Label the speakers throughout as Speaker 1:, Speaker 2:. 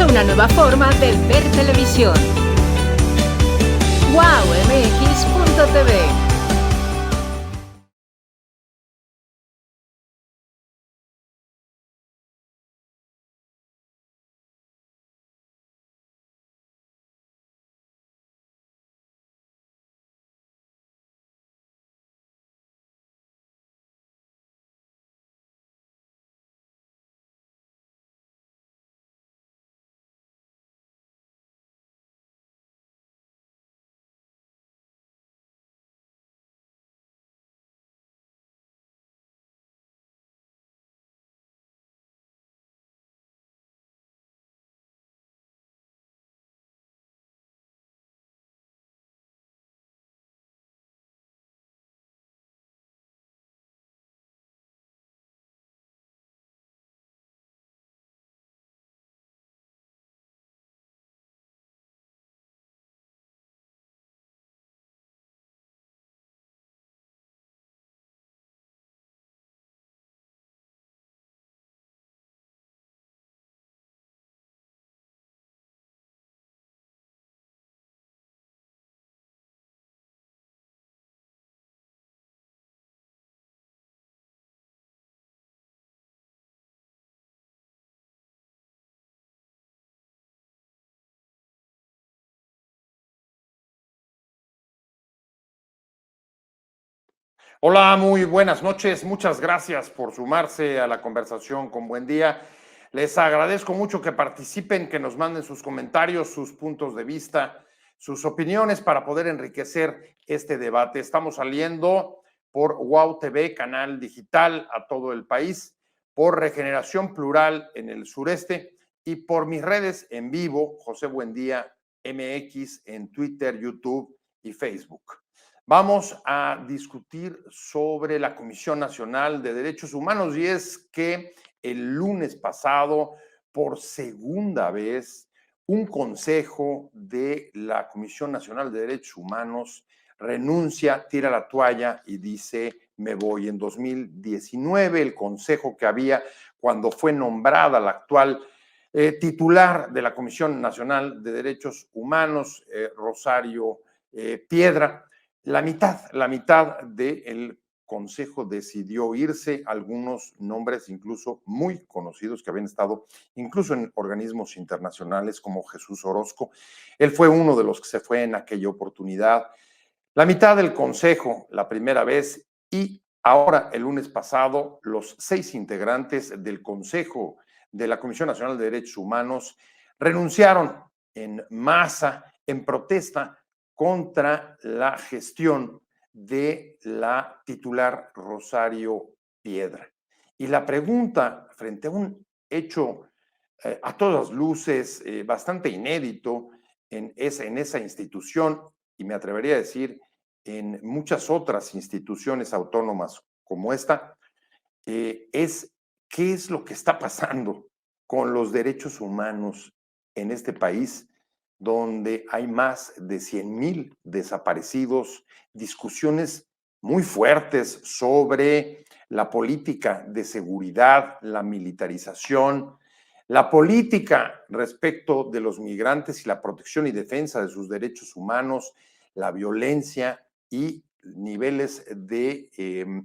Speaker 1: a una nueva forma de ver televisión. wowmx.tv.
Speaker 2: Hola, muy buenas noches. Muchas gracias por sumarse a la conversación con Buen Día. Les agradezco mucho que participen, que nos manden sus comentarios, sus puntos de vista, sus opiniones para poder enriquecer este debate. Estamos saliendo por WOW TV, canal digital a todo el país, por Regeneración Plural en el sureste y por mis redes en vivo, José Buendía MX en Twitter, YouTube y Facebook. Vamos a discutir sobre la Comisión Nacional de Derechos Humanos y es que el lunes pasado, por segunda vez, un consejo de la Comisión Nacional de Derechos Humanos renuncia, tira la toalla y dice, me voy. En 2019, el consejo que había cuando fue nombrada la actual titular de la Comisión Nacional de Derechos Humanos, Rosario Piedra, la mitad del consejo decidió irse, algunos nombres incluso muy conocidos que habían estado incluso en organismos internacionales como Jesús Orozco. Él fue uno de los que se fue en aquella oportunidad. La mitad del consejo la primera vez y ahora el lunes pasado los 6 integrantes del consejo de la Comisión Nacional de Derechos Humanos renunciaron en masa en protesta contra la gestión de la titular Rosario Piedra. Y la pregunta frente a un hecho a todas luces bastante inédito en esa institución, y me atrevería a decir en muchas otras instituciones autónomas como esta, es qué es lo que está pasando con los derechos humanos en este país, donde hay más de 100,000 desaparecidos, discusiones muy fuertes sobre la política de seguridad, la militarización, la política respecto de los migrantes y la protección y defensa de sus derechos humanos, la violencia y niveles de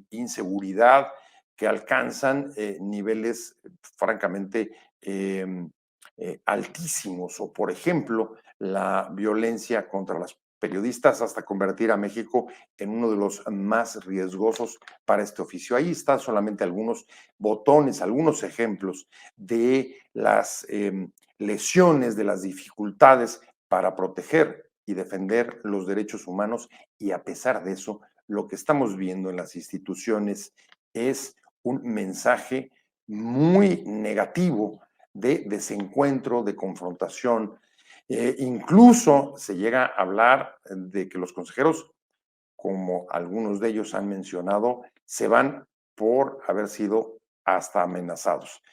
Speaker 2: inseguridad que alcanzan niveles francamente altísimos, o por ejemplo, la violencia contra las periodistas hasta convertir a México en uno de los más riesgosos para este oficio. Ahí están solamente algunos botones, algunos ejemplos de las lesiones, de las dificultades para proteger y defender los derechos humanos, y a pesar de eso, lo que estamos viendo en las instituciones es un mensaje muy negativo de desencuentro, de confrontación. Incluso se llega a hablar de que los consejeros, como algunos de ellos han mencionado, se van por haber sido hasta amenazados.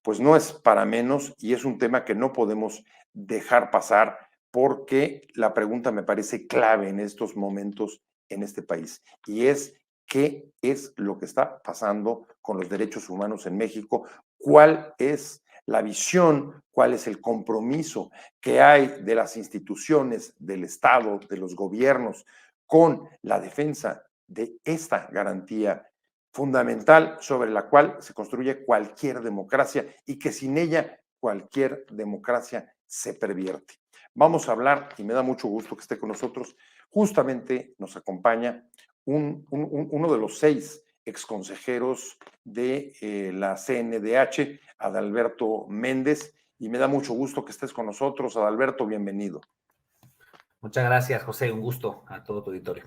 Speaker 2: Pues no es para menos y es un tema que no podemos dejar pasar porque la pregunta me parece clave en estos momentos en este país y es qué es lo que está pasando con los derechos humanos en México, cuál es la visión, cuál es el compromiso que hay de las instituciones, del Estado, de los gobiernos, con la defensa de esta garantía fundamental sobre la cual se construye cualquier democracia y que sin ella cualquier democracia se pervierte. Vamos a hablar, y me da mucho gusto que esté con nosotros, justamente nos acompaña uno de los 6 exconsejeros de la CNDH, Adalberto Méndez, y me da mucho gusto que estés con nosotros. Adalberto, bienvenido.
Speaker 3: Muchas gracias, José. Un gusto a todo tu auditorio.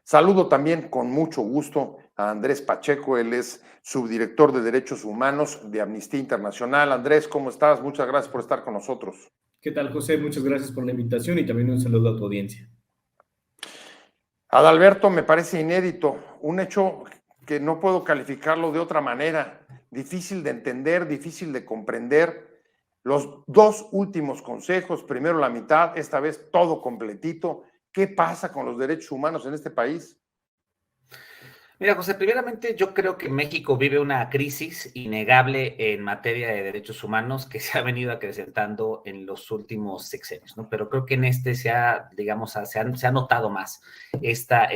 Speaker 2: Saludo también con mucho gusto a Andrés Pacheco, él es subdirector de Derechos Humanos de Amnistía Internacional. Andrés, ¿cómo estás? Muchas gracias por estar con nosotros.
Speaker 4: ¿Qué tal, José? Muchas gracias por la invitación y también un saludo a tu audiencia.
Speaker 2: Adalberto, me parece inédito, un hecho que no puedo calificarlo de otra manera, difícil de entender, difícil de comprender. Los 2 últimos consejos, primero la mitad, esta vez todo completito. ¿Qué pasa con los derechos humanos en este país?
Speaker 3: Mira, José, primeramente yo creo que México vive una crisis innegable en materia de derechos humanos que se ha venido acrecentando en los últimos sexenios, ¿no? Pero creo que en este se ha, digamos, se ha notado más esta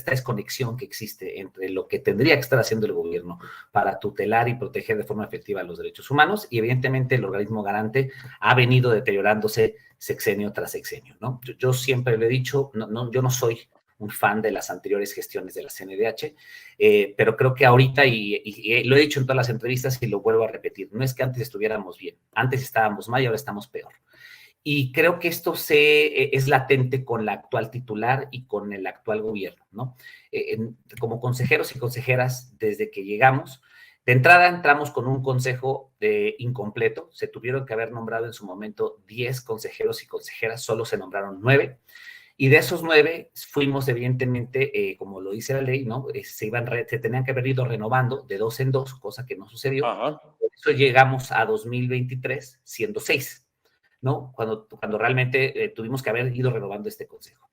Speaker 3: desconexión que existe entre lo que tendría que estar haciendo el gobierno para tutelar y proteger de forma efectiva los derechos humanos y evidentemente el organismo garante ha venido deteriorándose sexenio tras sexenio, ¿no? Yo siempre le he dicho, yo no soy un fan de las anteriores gestiones de la CNDH, pero creo que ahorita, y lo he dicho en todas las entrevistas y lo vuelvo a repetir, no es que antes estuviéramos bien, antes estábamos mal y ahora estamos peor. Y creo que esto es latente con la actual titular y con el actual gobierno, ¿no? Como consejeros y consejeras, desde que llegamos, de entrada entramos con un consejo incompleto, se tuvieron que haber nombrado en su momento 10 consejeros y consejeras, solo se nombraron 9. Y de esos 9 fuimos, evidentemente, como lo dice la ley, ¿no? Se tenían que haber ido renovando de 2 en 2, cosa que no sucedió.
Speaker 2: Ajá.
Speaker 3: Por eso llegamos a 2023 siendo 6, ¿no? Cuando realmente tuvimos que haber ido renovando este consejo.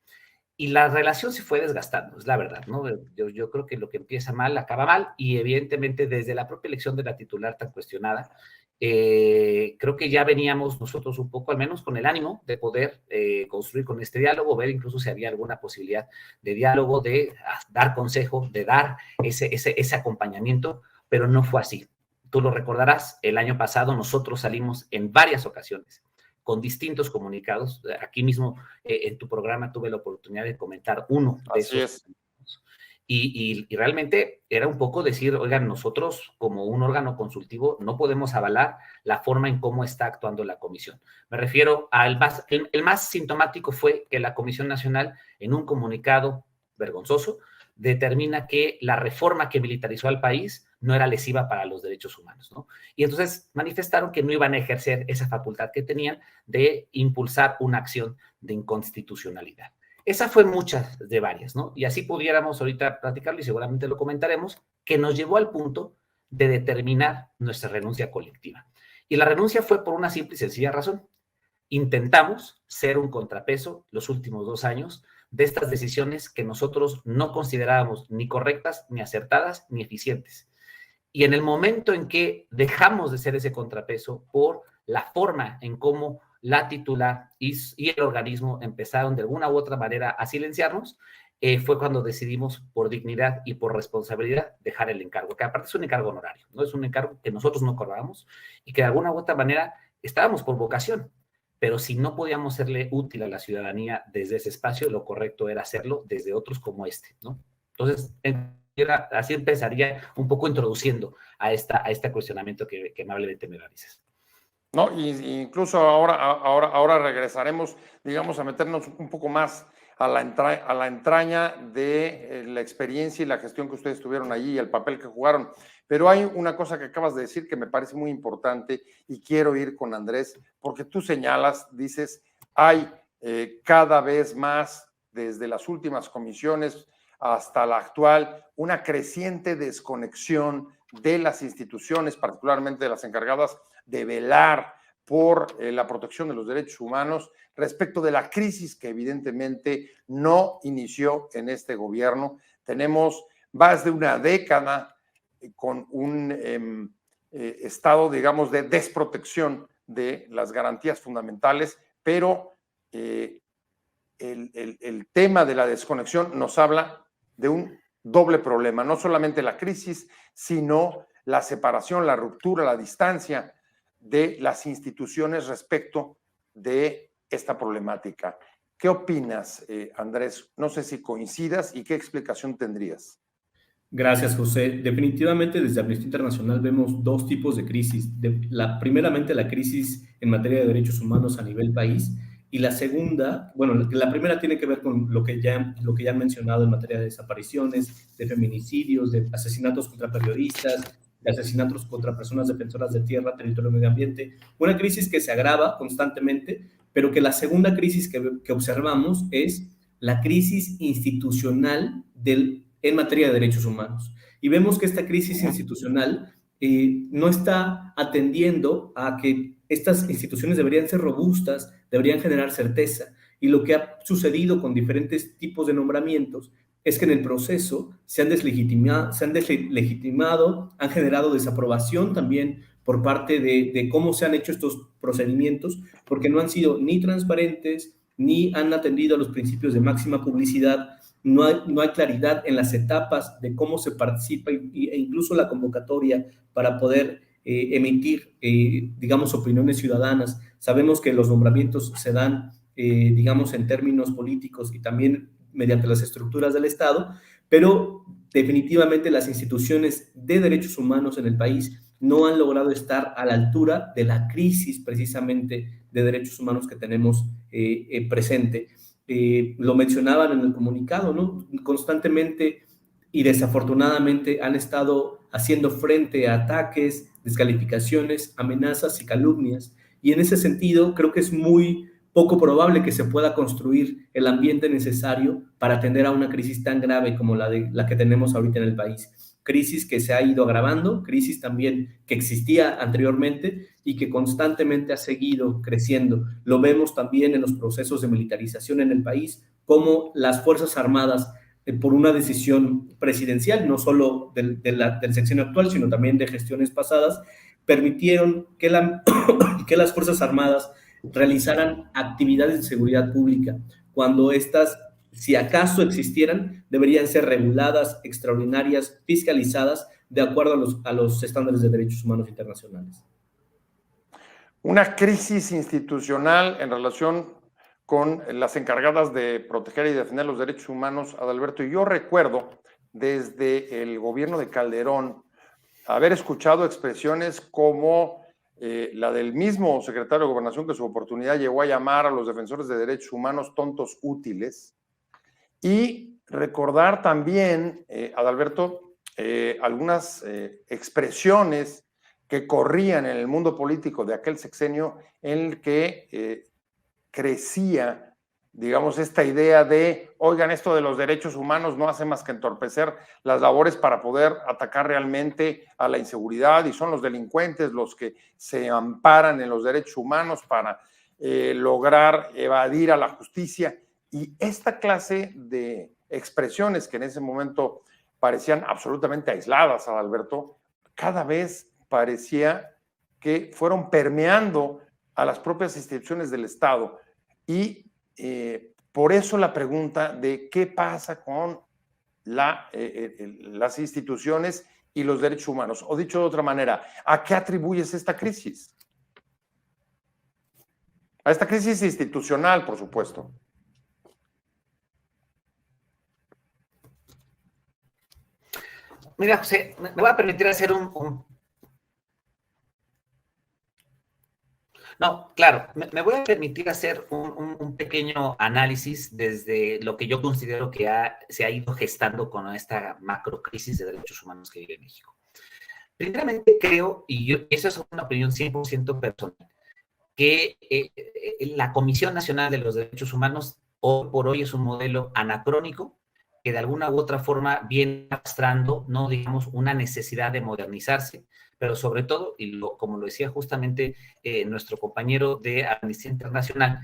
Speaker 3: Y la relación se fue desgastando, es la verdad, ¿no? Yo creo que lo que empieza mal acaba mal y evidentemente desde la propia elección de la titular tan cuestionada, creo que ya veníamos nosotros un poco, al menos con el ánimo de poder construir con este diálogo, ver incluso si había alguna posibilidad de diálogo, de dar consejo, de dar ese acompañamiento, pero no fue así. Tú lo recordarás, el año pasado nosotros salimos en varias ocasiones con distintos comunicados. Aquí mismo en tu programa tuve la oportunidad de comentar uno de esos. Y realmente era un poco decir, oigan, nosotros como un órgano consultivo no podemos avalar la forma en cómo está actuando la comisión. Me refiero al el más sintomático fue que la Comisión Nacional, en un comunicado vergonzoso, determina que la reforma que militarizó al país no era lesiva para los derechos humanos, ¿no? Y entonces manifestaron que no iban a ejercer esa facultad que tenían de impulsar una acción de inconstitucionalidad. Esa fue muchas de varias, ¿no? Y así pudiéramos ahorita platicarlo y seguramente lo comentaremos, que nos llevó al punto de determinar nuestra renuncia colectiva. Y la renuncia fue por una simple y sencilla razón. Intentamos ser un contrapeso los últimos 2 años de estas decisiones que nosotros no considerábamos ni correctas, ni acertadas, ni eficientes. Y en el momento en que dejamos de ser ese contrapeso por la forma en cómo la titular y el organismo empezaron de alguna u otra manera a silenciarnos, fue cuando decidimos por dignidad y por responsabilidad dejar el encargo, que aparte es un encargo honorario, ¿no? Es un encargo que nosotros no cobrábamos y que de alguna u otra manera estábamos por vocación, pero si no podíamos serle útil a la ciudadanía desde ese espacio, lo correcto era hacerlo desde otros como este, ¿no? Entonces, así empezaría un poco introduciendo a este cuestionamiento que amablemente me realizas.
Speaker 2: No, incluso ahora regresaremos, digamos, a meternos un poco más a la entraña de la experiencia y la gestión que ustedes tuvieron allí y el papel que jugaron. Pero hay una cosa que acabas de decir que me parece muy importante y quiero ir con Andrés, porque tú señalas, dices, hay cada vez más, desde las últimas comisiones hasta la actual, una creciente desconexión de las instituciones, particularmente de las encargadas de velar por la protección de los derechos humanos respecto de la crisis que evidentemente no inició en este gobierno. Tenemos más de una década con un estado, digamos, de desprotección de las garantías fundamentales, pero el tema de la desconexión nos habla de un doble problema, no solamente la crisis, sino la separación, la ruptura, la distancia de las instituciones respecto de esta problemática. ¿Qué opinas, Andrés? No sé si coincidas y qué explicación tendrías.
Speaker 4: Gracias, José. Definitivamente desde Amnistía Internacional vemos dos tipos de crisis. Primeramente la crisis en materia de derechos humanos a nivel país, y la segunda, bueno, la primera tiene que ver con lo que ya han mencionado en materia de desapariciones, de feminicidios, de asesinatos contra periodistas, de asesinatos contra personas defensoras de tierra, territorio y medio ambiente. Una crisis que se agrava constantemente, pero que la segunda crisis que observamos es la crisis institucional en materia de derechos humanos. Y vemos que esta crisis institucional no está atendiendo a que estas instituciones deberían ser robustas, deberían generar certeza. Y lo que ha sucedido con diferentes tipos de nombramientos es que en el proceso se han deslegitimado, han generado desaprobación también por parte de cómo se han hecho estos procedimientos, porque no han sido ni transparentes, ni han atendido a los principios de máxima publicidad. No hay claridad en las etapas de cómo se participa e incluso la convocatoria para poder emitir, digamos, opiniones ciudadanas. Sabemos que los nombramientos se dan, digamos, en términos políticos y también mediante las estructuras del Estado, pero definitivamente las instituciones de derechos humanos en el país no han logrado estar a la altura de la crisis precisamente de derechos humanos que tenemos presente. Lo mencionaban en el comunicado, ¿no? Constantemente y desafortunadamente han estado haciendo frente a ataques, descalificaciones, amenazas y calumnias, y en ese sentido creo que es muy poco probable que se pueda construir el ambiente necesario para atender a una crisis tan grave como la que tenemos ahorita en el país. Crisis que se ha ido agravando, crisis también que existía anteriormente y que constantemente ha seguido creciendo. Lo vemos también en los procesos de militarización en el país, como las Fuerzas Armadas, por una decisión presidencial, no solo del sexenio actual, sino también de gestiones pasadas, permitieron que las Fuerzas Armadas realizaran actividades de seguridad pública, cuando estas, si acaso existieran, deberían ser reguladas, extraordinarias, fiscalizadas, de acuerdo a los estándares de derechos humanos internacionales.
Speaker 2: Una crisis institucional en relación con las encargadas de proteger y defender los derechos humanos, Adalberto. Y yo recuerdo desde el gobierno de Calderón haber escuchado expresiones como la del mismo secretario de Gobernación, que su oportunidad llegó a llamar a los defensores de derechos humanos tontos útiles, y recordar también, Adalberto, algunas expresiones que corrían en el mundo político de aquel sexenio en el que crecía, digamos, esta idea de, oigan, esto de los derechos humanos no hace más que entorpecer las labores para poder atacar realmente a la inseguridad, y son los delincuentes los que se amparan en los derechos humanos para lograr evadir a la justicia. Y esta clase de expresiones que en ese momento parecían absolutamente aisladas, Adalberto, cada vez parecía que fueron permeando a las propias instituciones del Estado. Y por eso la pregunta de qué pasa con las instituciones y los derechos humanos. O dicho de otra manera, ¿a qué atribuyes esta crisis? A esta crisis institucional, por supuesto.
Speaker 3: Mira, José, me voy a permitir hacer No, claro, me voy a permitir hacer un pequeño análisis desde lo que yo considero que se ha ido gestando con esta macrocrisis de derechos humanos que vive México. Primeramente creo, y esa es una opinión 100% personal, que la Comisión Nacional de los Derechos Humanos hoy por hoy es un modelo anacrónico que de alguna u otra forma viene arrastrando, no digamos, una necesidad de modernizarse, pero sobre todo, y como lo decía justamente nuestro compañero de Amnistía Internacional,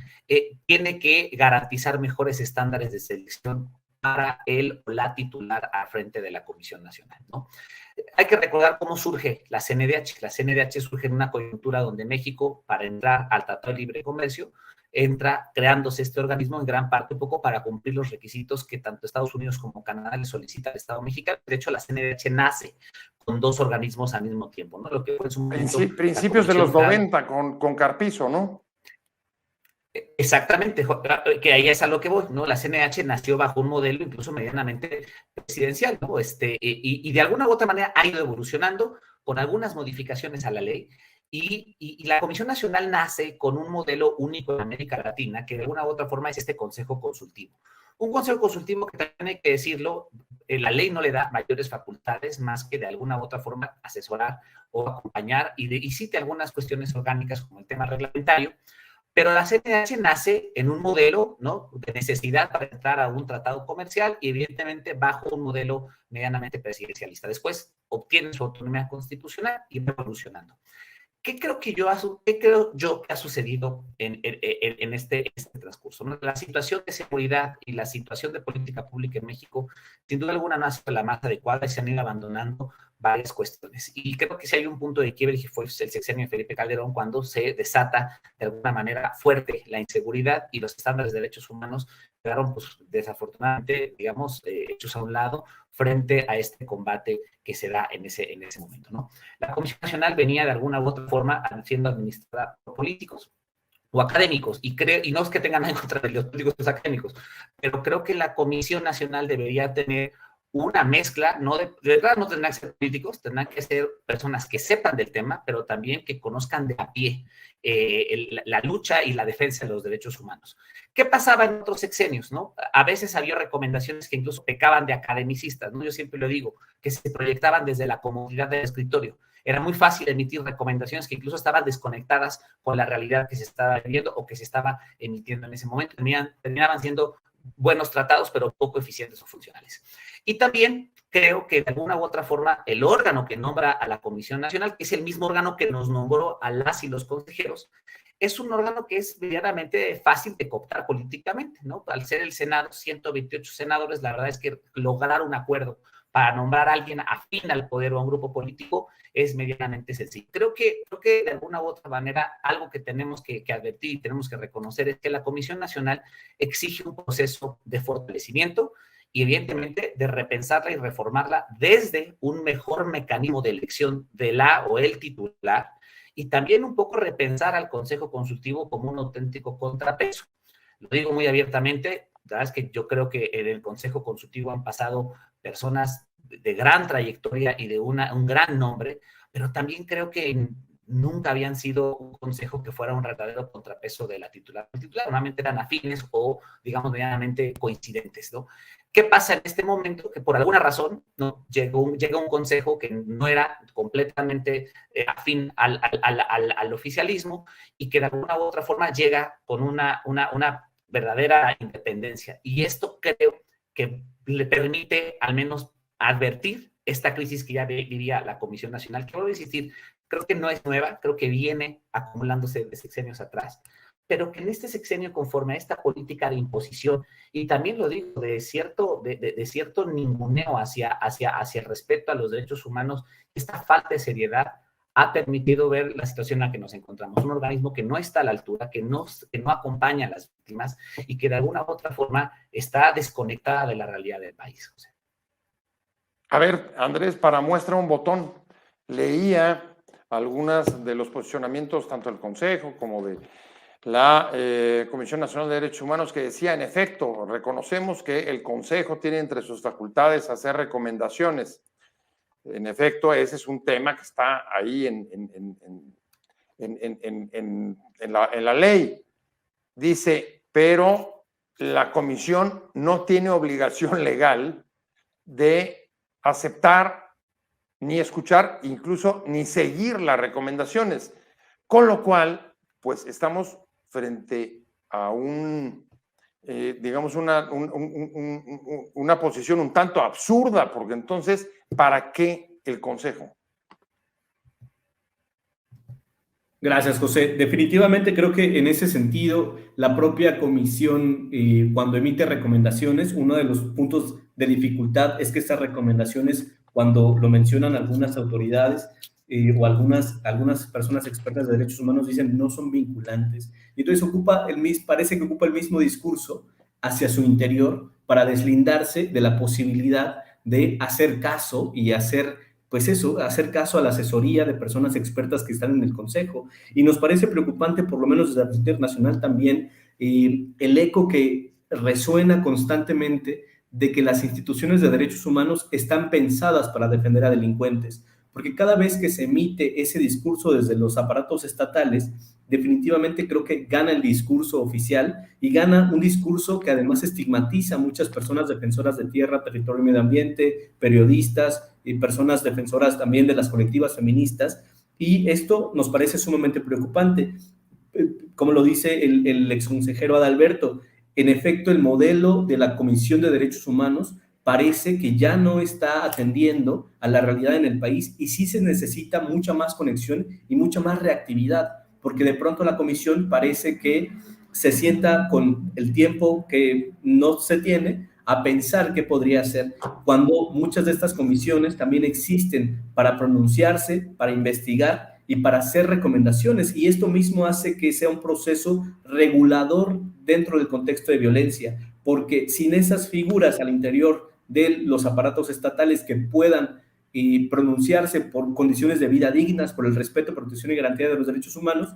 Speaker 3: tiene que garantizar mejores estándares de selección para el o la titular al frente de la Comisión Nacional, ¿no? Hay que recordar cómo surge la CNDH. La CNDH surge en una coyuntura donde México, para entrar al Tratado de Libre Comercio, entra creándose este organismo en gran parte un poco para cumplir los requisitos que tanto Estados Unidos como Canadá le solicitan al Estado mexicano. De hecho, la CNDH nace con dos organismos al mismo tiempo, ¿no? Lo que fue en su momento
Speaker 2: Principios de los 90 con Carpizo, ¿no?
Speaker 3: Exactamente, que ahí es a lo que voy, ¿no? La CNH nació bajo un modelo incluso medianamente presidencial, ¿no? Y de alguna u otra manera ha ido evolucionando con algunas modificaciones a la ley y la Comisión Nacional nace con un modelo único en América Latina que de alguna u otra forma es este Consejo Consultivo. Un Consejo Consultivo que también hay que decirlo, la ley no le da mayores facultades más que de alguna u otra forma asesorar o acompañar y cite algunas cuestiones orgánicas como el tema reglamentario. Pero la CNH nace en un modelo, ¿no?, de necesidad para entrar a un tratado comercial y evidentemente bajo un modelo medianamente presidencialista. Después obtiene su autonomía constitucional y va evolucionando. ¿Qué creo yo que ha sucedido en este transcurso, ¿no? La situación de seguridad y la situación de política pública en México, sin duda alguna, no ha sido la más adecuada y se han ido abandonando varias cuestiones. Y creo que si hay un punto de quiebre que fue el sexenio de Felipe Calderón, cuando se desata de alguna manera fuerte la inseguridad y los estándares de derechos humanos quedaron, pues, desafortunadamente, digamos, hechos a un lado frente a este combate que se da en ese momento, ¿no? La Comisión Nacional venía de alguna u otra forma siendo administrada por políticos o académicos, y no es que tengan nada en contra de los políticos y los académicos, pero creo que la Comisión Nacional debería tener una mezcla, no de verdad no tendrán que ser políticos, tendrán que ser personas que sepan del tema, pero también que conozcan de a pie la lucha y la defensa de los derechos humanos. ¿Qué pasaba en otros sexenios, no? A veces había recomendaciones que incluso pecaban de academicistas, ¿no? Yo siempre lo digo, que se proyectaban desde la comodidad del escritorio. Era muy fácil emitir recomendaciones que incluso estaban desconectadas con la realidad que se estaba viviendo o que se estaba emitiendo en ese momento. Terminaban siendo buenos tratados, pero poco eficientes o funcionales. Y también creo que de alguna u otra forma el órgano que nombra a la Comisión Nacional, que es el mismo órgano que nos nombró a las y los consejeros, es un órgano que es medianamente fácil de cooptar políticamente, ¿no? Al ser el Senado, 128 senadores, la verdad es que lograr un acuerdo para nombrar a alguien afín al poder o a un grupo político es medianamente sencillo. Creo que de alguna u otra manera algo que tenemos que advertir y tenemos que reconocer es que la Comisión Nacional exige un proceso de fortalecimiento y evidentemente de repensarla y reformarla desde un mejor mecanismo de elección de la o el titular y también un poco repensar al Consejo Consultivo como un auténtico contrapeso. Lo digo muy abiertamente, la verdad es que yo creo que en el Consejo Consultivo han pasado personas de gran trayectoria y de un gran nombre, pero también creo que nunca habían sido un consejo que fuera un verdadero contrapeso de la titular. El titular normalmente eran afines o, digamos, medianamente coincidentes, ¿no? ¿Qué pasa en este momento? Que por alguna razón, ¿no?, llega un consejo que no era completamente afín al oficialismo y que de alguna u otra forma llega con una verdadera independencia. Y esto creo que le permite al menos advertir esta crisis que ya vivía la Comisión Nacional, que voy a insistir, creo que no es nueva, creo que viene acumulándose de sexenios atrás, pero que en este sexenio, conforme a esta política de imposición, y también lo digo, de cierto ninguneo hacia el respeto a los derechos humanos, esta falta de seriedad ha permitido ver la situación en la que nos encontramos. Un organismo que no está a la altura, que no acompaña a las víctimas y que de alguna u otra forma está desconectada de la realidad del país. José.
Speaker 2: A ver, Andrés, para muestra un botón, leía algunas de los posicionamientos tanto del Consejo como de la Comisión Nacional de Derechos Humanos que decía, en efecto, reconocemos que el Consejo tiene entre sus facultades hacer recomendaciones. En efecto, ese es un tema que está ahí en la ley. Dice, pero la comisión no tiene obligación legal de aceptar, ni escuchar, incluso ni seguir las recomendaciones. Con lo cual, pues estamos frente a digamos, una posición un tanto absurda, porque entonces, ¿para qué el Consejo?
Speaker 4: Gracias, José. Definitivamente creo que en ese sentido, la propia comisión, cuando emite recomendaciones, uno de los puntos de dificultad es que estas recomendaciones, cuando lo mencionan algunas autoridades o algunas personas expertas de derechos humanos, dicen no son vinculantes. Y entonces parece que ocupa el mismo discurso hacia su interior para deslindarse de la posibilidad de hacer caso y hacer caso a la asesoría de personas expertas que están en el Consejo. Y nos parece preocupante, por lo menos desde la Amnistía Internacional también, el eco que resuena constantemente de que las instituciones de derechos humanos están pensadas para defender a delincuentes, porque cada vez que se emite ese discurso desde los aparatos estatales, definitivamente creo que gana el discurso oficial y gana un discurso que además estigmatiza a muchas personas defensoras de tierra, territorio y medio ambiente, periodistas y personas defensoras también de las colectivas feministas, y esto nos parece sumamente preocupante. Como lo dice el exconsejero Adalberto, en efecto, el modelo de la Comisión de Derechos Humanos parece que ya no está atendiendo a la realidad en el país y sí se necesita mucha más conexión y mucha más reactividad, porque de pronto la comisión parece que se sienta con el tiempo que no se tiene a pensar qué podría hacer, cuando muchas de estas comisiones también existen para pronunciarse, para investigar y para hacer recomendaciones, y esto mismo hace que sea un proceso regulador dentro del contexto de violencia, porque sin esas figuras al interior de los aparatos estatales que puedan pronunciarse por condiciones de vida dignas, por el respeto, protección y garantía de los derechos humanos,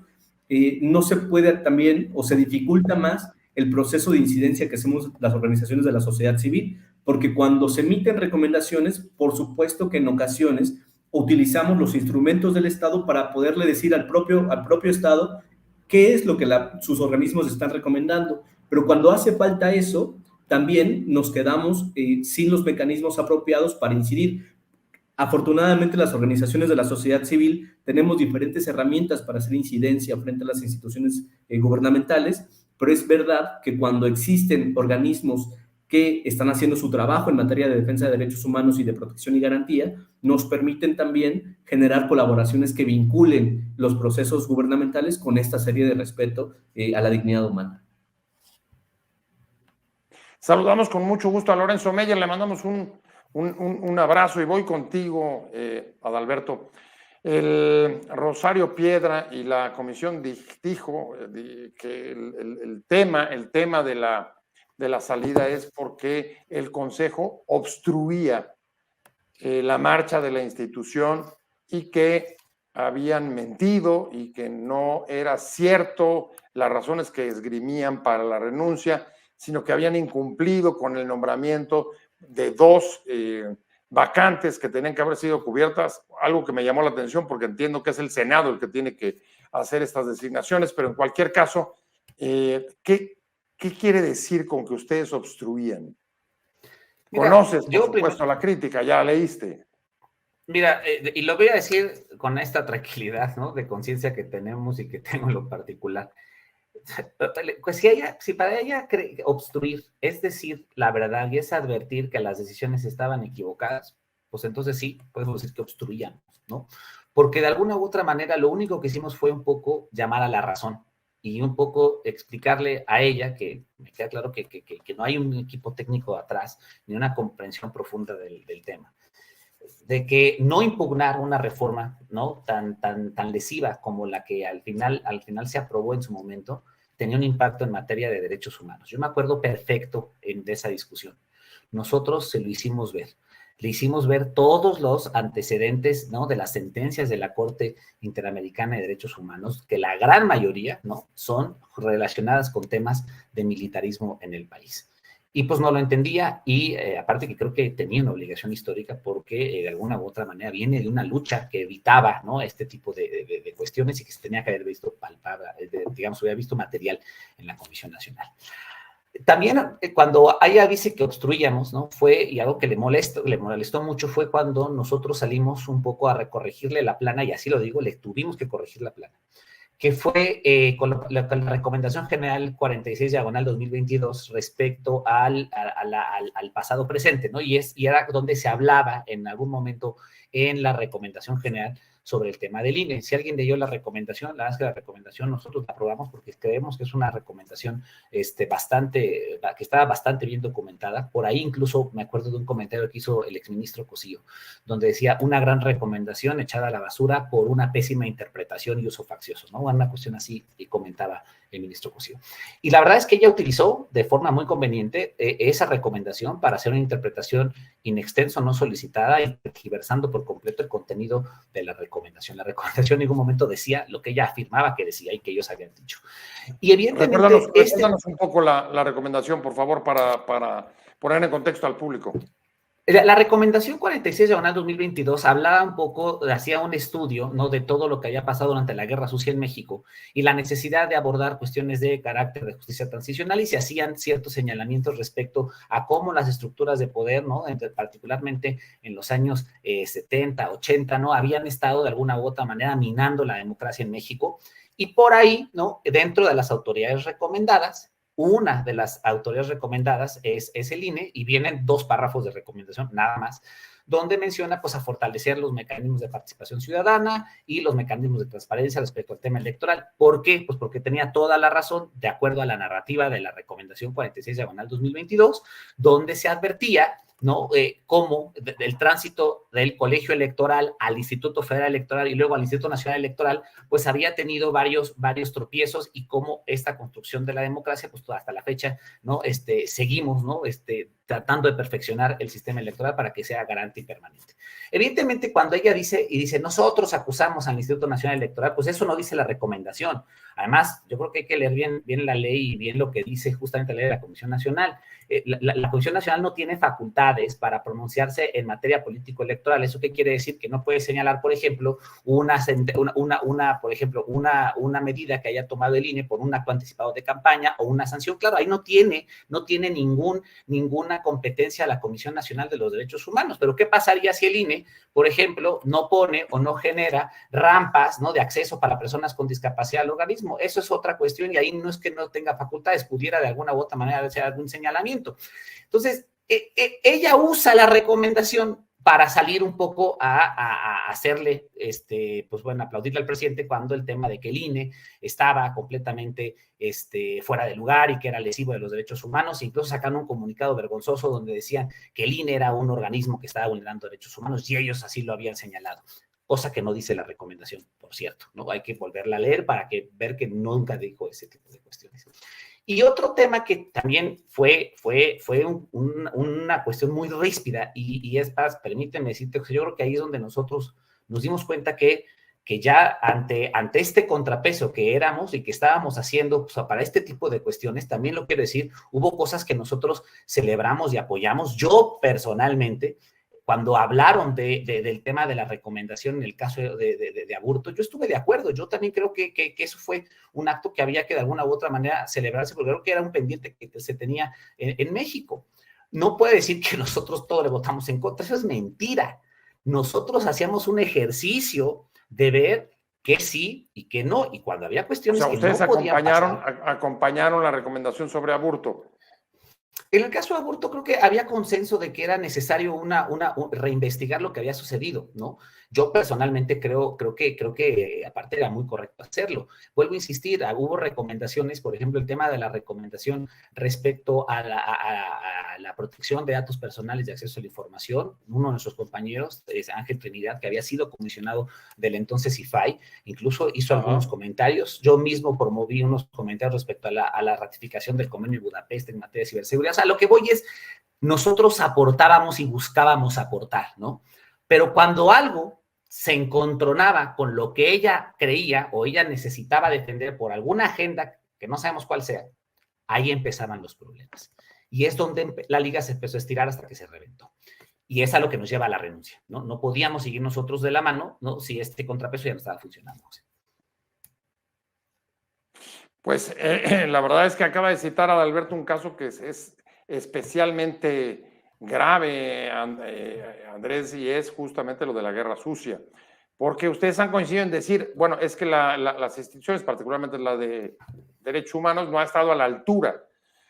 Speaker 4: no se puede también o se dificulta más el proceso de incidencia que hacemos las organizaciones de la sociedad civil, porque cuando se emiten recomendaciones, por supuesto que en ocasiones utilizamos los instrumentos del Estado para poderle decir al propio Estado qué es lo que sus organismos están recomendando, pero cuando hace falta eso, también nos quedamos sin los mecanismos apropiados para incidir. Afortunadamente, las organizaciones de la sociedad civil tenemos diferentes herramientas para hacer incidencia frente a las instituciones gubernamentales, pero es verdad que cuando existen organismos que están haciendo su trabajo en materia de defensa de derechos humanos y de protección y garantía, nos permiten también generar colaboraciones que vinculen los procesos gubernamentales con esta serie de respeto a la dignidad humana.
Speaker 2: Saludamos con mucho gusto a Lorenzo Meyer, le mandamos un abrazo y voy contigo, Adalberto. El Rosario Piedra y la comisión dijo que el tema de la salida es porque el Consejo obstruía la marcha de la institución y que habían mentido y que no era cierto las razones que esgrimían para la renuncia, sino que habían incumplido con el nombramiento de dos vacantes que tenían que haber sido cubiertas, algo que me llamó la atención porque entiendo que es el Senado el que tiene que hacer estas designaciones, pero en cualquier caso, ¿qué quiere decir con que ustedes obstruían? Mira, conoces, por supuesto, la crítica, ya leíste.
Speaker 3: Mira, y lo voy a decir con esta tranquilidad, ¿no?, de conciencia que tenemos y que tengo en lo particular. Pues si para ella obstruir es decir la verdad y es advertir que las decisiones estaban equivocadas, pues entonces sí, podemos decir que obstruíamos, ¿no? Porque de alguna u otra manera lo único que hicimos fue un poco llamar a la razón y un poco explicarle a ella que me queda claro que no hay un equipo técnico atrás ni una comprensión profunda del tema. De que no impugnar una reforma, ¿no?, tan lesiva como la que al final se aprobó en su momento, tenía un impacto en materia de derechos humanos. Yo me acuerdo perfecto de esa discusión. Nosotros se lo hicimos ver. Le hicimos ver todos los antecedentes, ¿no?, de las sentencias de la Corte Interamericana de Derechos Humanos, que la gran mayoría, ¿no?, son relacionadas con temas de militarismo en el país. Y pues no lo entendía y aparte que creo que tenía una obligación histórica porque de alguna u otra manera viene de una lucha que evitaba, ¿no?, este tipo de cuestiones y que se tenía que haber visto palpable, digamos, hubiera visto material en la Comisión Nacional. También cuando ella dice que obstruíamos, ¿no?, fue, y algo que le molestó mucho fue cuando nosotros salimos un poco a recorregirle la plana, y así lo digo, le tuvimos que corregir la plana, que fue con la recomendación general 46/2022 respecto al pasado presente, ¿no? Y era donde se hablaba en algún momento en la recomendación general sobre el tema del INE. Si alguien leyó la recomendación, la verdad es que la recomendación nosotros la aprobamos porque creemos que es una recomendación que estaba bastante bien documentada. Por ahí incluso me acuerdo de un comentario que hizo el exministro Cosío, donde decía una gran recomendación echada a la basura por una pésima interpretación y uso faccioso, ¿no? Una cuestión así, y comentaba el ministro Cosío. Y la verdad es que ella utilizó de forma muy conveniente esa recomendación para hacer una interpretación in extenso, no solicitada, y tergiversando por completo el contenido de la recomendación. La recomendación en ningún momento decía lo que ella afirmaba que decía y que ellos habían dicho. Y evidentemente...
Speaker 2: Recuérdanos un poco la recomendación, por favor, para poner en contexto al público.
Speaker 3: La recomendación 46/2022 hablaba un poco, hacía un estudio, ¿no?, de todo lo que había pasado durante la Guerra Sucia en México y la necesidad de abordar cuestiones de carácter de justicia transicional, y se hacían ciertos señalamientos respecto a cómo las estructuras de poder, ¿no?, particularmente en los años 70, 80, ¿no?, habían estado de alguna u otra manera minando la democracia en México. Y por ahí, ¿no?, dentro de las autoridades recomendadas, una de las autoridades recomendadas es el INE, y vienen 2 párrafos de recomendación, nada más, donde menciona pues a fortalecer los mecanismos de participación ciudadana y los mecanismos de transparencia respecto al tema electoral. ¿Por qué? Pues porque tenía toda la razón, de acuerdo a la narrativa de la recomendación 46/2022, donde se advertía, ¿no?, cómo el tránsito del colegio electoral al Instituto Federal Electoral y luego al Instituto Nacional Electoral, pues había tenido varios tropiezos, y cómo esta construcción de la democracia, pues hasta la fecha, ¿no?, seguimos, ¿no?, tratando de perfeccionar el sistema electoral para que sea garante y permanente. Evidentemente, cuando ella dice nosotros acusamos al Instituto Nacional Electoral, pues eso no dice la recomendación. Además, yo creo que hay que leer bien la ley y bien lo que dice justamente la ley de la Comisión Nacional. La Comisión Nacional no tiene facultades para pronunciarse en materia político-electoral. ¿Eso qué quiere decir? Que no puede señalar, por ejemplo, una medida que haya tomado el INE por un acto anticipado de campaña o una sanción. Claro, ahí no tiene ninguna competencia la Comisión Nacional de los Derechos Humanos. Pero ¿qué pasaría si el INE, por ejemplo, no pone o no genera rampas, ¿no?, de acceso para personas con discapacidad al organismo? Eso es otra cuestión, y ahí no es que no tenga facultades, pudiera de alguna u otra manera hacer algún señalamiento. Entonces, ella usa la recomendación para salir un poco a hacerle, pues bueno, aplaudirle al presidente cuando el tema de que el INE estaba completamente fuera de lugar y que era lesivo de los derechos humanos, e incluso sacaron un comunicado vergonzoso donde decían que el INE era un organismo que estaba vulnerando derechos humanos, y ellos así lo habían señalado. Cosa que no dice la recomendación, por cierto, ¿no? Hay que volverla a leer para ver que nunca dijo ese tipo de cuestiones. Y otro tema que también fue una cuestión muy ríspida, y es más, permíteme decirte, yo creo que ahí es donde nosotros nos dimos cuenta que ya ante este contrapeso que éramos y que estábamos haciendo, pues, para este tipo de cuestiones, también lo quiero decir, hubo cosas que nosotros celebramos y apoyamos. Yo personalmente, cuando hablaron del tema de la recomendación en el caso de Aburto, yo estuve de acuerdo. Yo también creo que eso fue un acto que había que de alguna u otra manera celebrarse, porque creo que era un pendiente que se tenía en México. No puede decir que nosotros todos le votamos en contra, eso es mentira. Nosotros hacíamos un ejercicio de ver que sí y que no, y cuando había cuestiones, o sea, que
Speaker 2: ustedes
Speaker 3: no podían
Speaker 2: acompañaron la recomendación sobre Aburto.
Speaker 3: En el caso de Aburto, creo que había consenso de que era necesario reinvestigar lo que había sucedido, ¿no? Yo personalmente creo que aparte era muy correcto hacerlo. Vuelvo a insistir, hubo recomendaciones, por ejemplo, el tema de la recomendación respecto a la protección de datos personales y acceso a la información. Uno de nuestros compañeros, Ángel Trinidad, que había sido comisionado del entonces IFAI, incluso hizo algunos comentarios. Yo mismo promoví unos comentarios respecto a la ratificación del Convenio de Budapest en materia de ciberseguridad. O sea, lo que voy es, nosotros aportábamos y buscábamos aportar, ¿no? Pero cuando algo se encontronaba con lo que ella creía o ella necesitaba defender por alguna agenda que no sabemos cuál sea, ahí empezaban los problemas. Y es donde la liga se empezó a estirar hasta que se reventó. Y es a lo que nos lleva a la renuncia, ¿no? No podíamos seguir nosotros de la mano, ¿no?, si este contrapeso ya no estaba funcionando.
Speaker 2: Pues la verdad es que acaba de citar a Adalberto un caso que es especialmente grave, Andrés, y es justamente lo de la guerra sucia. Porque ustedes han coincidido en decir, bueno, es que las instituciones, particularmente la de derechos humanos, no ha estado a la altura,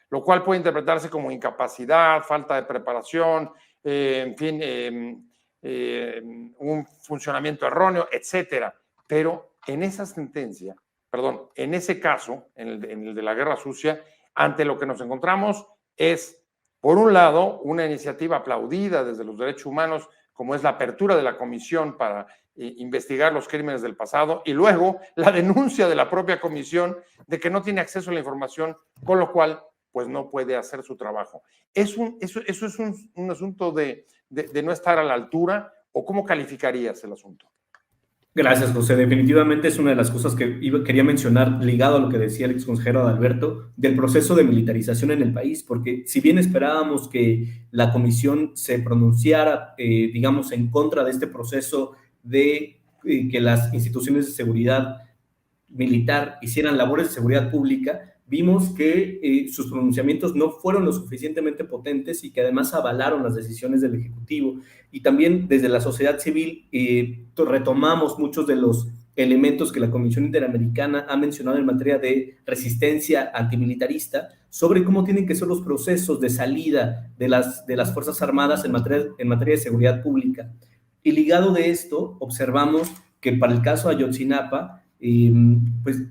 Speaker 2: lo cual puede interpretarse como incapacidad, falta de preparación, en fin, un funcionamiento erróneo, etcétera. Pero en esa sentencia, perdón, en ese caso, en el de la guerra sucia, ante lo que nos encontramos es, por un lado, una iniciativa aplaudida desde los derechos humanos, como es la apertura de la comisión para investigar los crímenes del pasado, y luego la denuncia de la propia comisión de que no tiene acceso a la información, con lo cual pues no puede hacer su trabajo. ¿Eso es un asunto de no estar a la altura, o cómo calificarías el asunto?
Speaker 4: Gracias, José. Definitivamente es una de las cosas que quería mencionar, ligado a lo que decía el exconsejero Adalberto, del proceso de militarización en el país, porque si bien esperábamos que la comisión se pronunciara, digamos, en contra de este proceso de que las instituciones de seguridad militar hicieran labores de seguridad pública, vimos que sus pronunciamientos no fueron lo suficientemente potentes y que además avalaron las decisiones del Ejecutivo. Y también desde la sociedad civil retomamos muchos de los elementos que la Comisión Interamericana ha mencionado en materia de resistencia antimilitarista, sobre cómo tienen que ser los procesos de salida de las Fuerzas Armadas en materia de seguridad pública. Y ligado de esto, observamos que para el caso Ayotzinapa, pues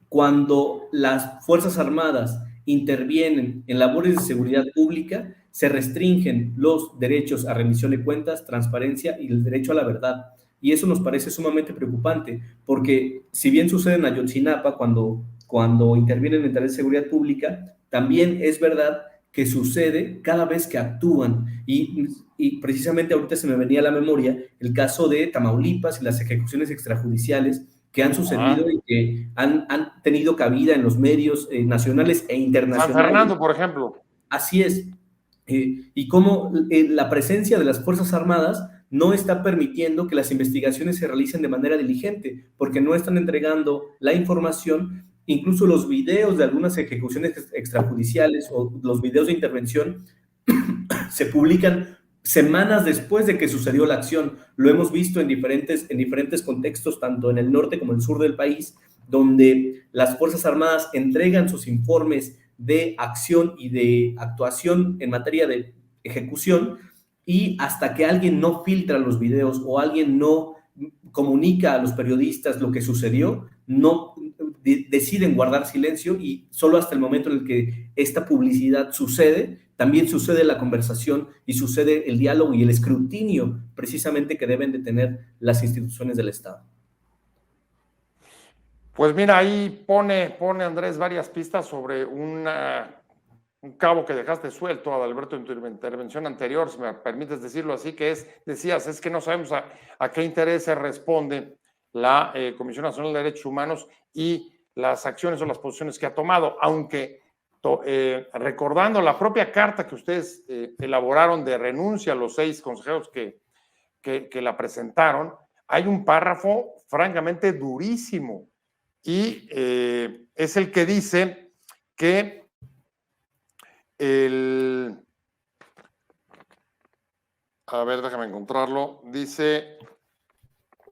Speaker 4: cuando las Fuerzas Armadas intervienen en labores de seguridad pública, se restringen los derechos a rendición de cuentas, transparencia y el derecho a la verdad. Y eso nos parece sumamente preocupante, porque si bien sucede en Ayotzinapa cuando intervienen en tareas de seguridad pública, también es verdad que sucede cada vez que actúan. Y precisamente ahorita se me venía a la memoria el caso de Tamaulipas y las ejecuciones extrajudiciales que han sucedido y que han tenido cabida en los medios nacionales e internacionales.
Speaker 2: San Fernando, por ejemplo.
Speaker 4: Así es. Y cómo la presencia de las Fuerzas Armadas no está permitiendo que las investigaciones se realicen de manera diligente, porque no están entregando la información. Incluso los videos de algunas ejecuciones extrajudiciales o los videos de intervención se publican semanas después de que sucedió la acción. Lo hemos visto en diferentes contextos, tanto en el norte como en el sur del país, donde las Fuerzas Armadas entregan sus informes de acción y de actuación en materia de ejecución, y hasta que alguien no filtra los videos o alguien no comunica a los periodistas lo que sucedió, no deciden guardar silencio, y solo hasta el momento en el que esta publicidad sucede, también sucede la conversación y sucede el diálogo y el escrutinio precisamente que deben de tener las instituciones del Estado.
Speaker 2: Pues mira, ahí pone Andrés varias pistas sobre un cabo que dejaste suelto, Adalberto, en tu intervención anterior, si me permites decirlo así, que decías, es que no sabemos a qué intereses responde la Comisión Nacional de Derechos Humanos y las acciones o las posiciones que ha tomado, aunque recordando la propia carta que ustedes elaboraron de renuncia a los 6 consejeros que la presentaron, hay un párrafo francamente durísimo, y es el que dice que a ver, déjame encontrarlo, dice...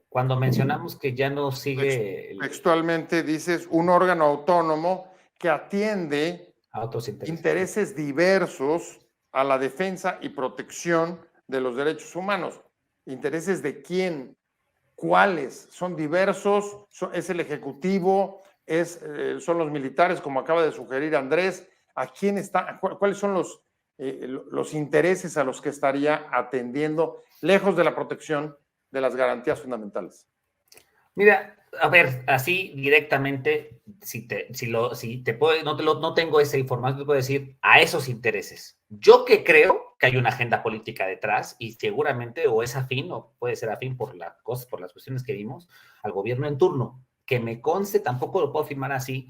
Speaker 3: Cuando mencionamos que ya no sigue...
Speaker 2: Textualmente dices, un órgano autónomo que atiende
Speaker 3: a otros
Speaker 2: intereses diversos a la defensa y protección de los derechos humanos. ¿Intereses de quién? ¿Cuáles? ¿Son diversos? ¿Es el Ejecutivo? ¿Son los militares, como acaba de sugerir Andrés? ¿A quién está? ¿Cuáles son los intereses a los que estaría atendiendo, lejos de la protección de las garantías fundamentales?
Speaker 3: Mira, a ver, así directamente, no tengo esa información, te puedo decir a esos intereses. Yo que creo que hay una agenda política detrás, y seguramente o es afín o puede ser afín por las cuestiones que vimos al gobierno en turno. Que me conste, tampoco lo puedo afirmar así,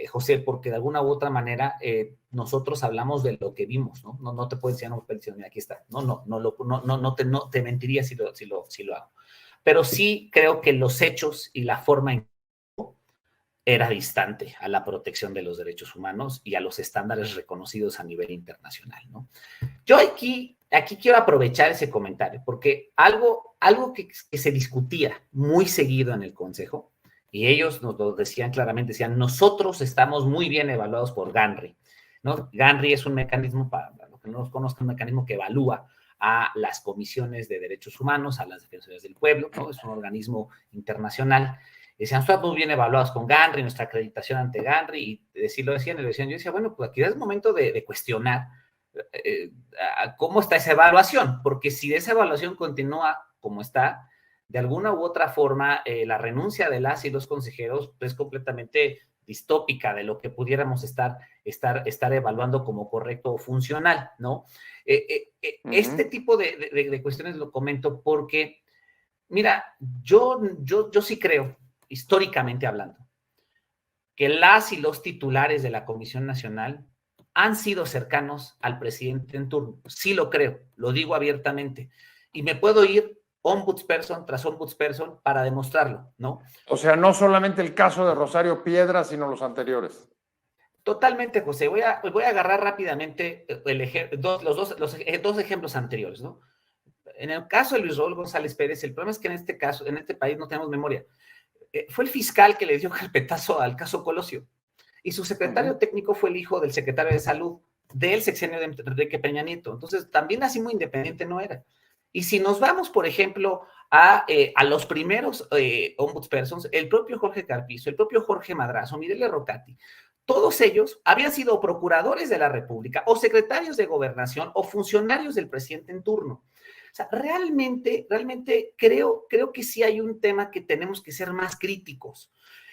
Speaker 3: José, porque de alguna u otra manera nosotros hablamos de lo que vimos, ¿no? No te puedo enseñar una petición, aquí está. No te mentiría si lo hago. Pero sí creo que los hechos y la forma en que era distante a la protección de los derechos humanos y a los estándares reconocidos a nivel internacional, ¿no? Yo aquí quiero aprovechar ese comentario, porque algo que se discutía muy seguido en el Consejo, y ellos nos lo decían claramente, decían, nosotros estamos muy bien evaluados por GANRI, ¿no? GANRI es un mecanismo, para los que no los conozcan, un mecanismo que evalúa a las comisiones de derechos humanos, a las defensorías del pueblo, ¿no? Es un organismo internacional. Decían, estamos muy bien evaluados con GANRI, nuestra acreditación ante GANRI, y lo decían, yo decía, bueno, pues aquí es el momento de cuestionar cómo está esa evaluación, porque si esa evaluación continúa como está, de alguna u otra forma, la renuncia de las y los consejeros es completamente distópica de lo que pudiéramos estar evaluando como correcto o funcional, ¿no? Este tipo de cuestiones lo comento porque, mira, yo sí creo, históricamente hablando, que las y los titulares de la Comisión Nacional han sido cercanos al presidente en turno. Sí lo creo, lo digo abiertamente. Y me puedo ir ombudsperson tras ombudsperson para demostrarlo, ¿no?
Speaker 2: O sea, no solamente el caso de Rosario Piedra, sino los anteriores.
Speaker 3: Totalmente, José. Voy a agarrar rápidamente los dos ejemplos anteriores, ¿no? En el caso de Luis Raúl González Pérez, el problema es que en este caso, en este país no tenemos memoria. Fue el fiscal que le dio carpetazo al caso Colosio. Y su secretario técnico fue el hijo del secretario de Salud del sexenio de Enrique Peña Nieto. Entonces, también así muy independiente no era. Y si nos vamos, por ejemplo, a los primeros ombudspersons, el propio Jorge Carpizo, el propio Jorge Madrazo, Mireles Rocati, todos ellos habían sido procuradores de la República o secretarios de gobernación o funcionarios del presidente en turno. O sea, realmente creo que sí hay un tema que tenemos que ser más críticos.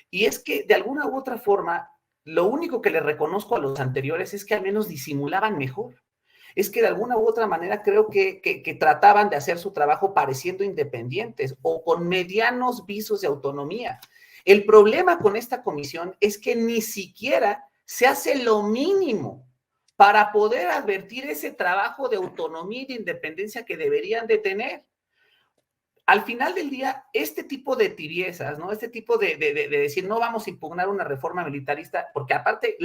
Speaker 3: Y es que de alguna u otra forma, lo único que le reconozco a los anteriores es que al menos disimulaban mejor. Es que de alguna u otra manera creo que trataban de hacer su trabajo pareciendo independientes o con medianos visos de autonomía. El problema con esta comisión es que ni siquiera se hace lo mínimo para poder advertir ese trabajo de autonomía y de independencia que deberían de tener. Al final del día, este tipo de tibiezas, ¿no? Este tipo de decir, no vamos a impugnar una reforma militarista, porque aparte,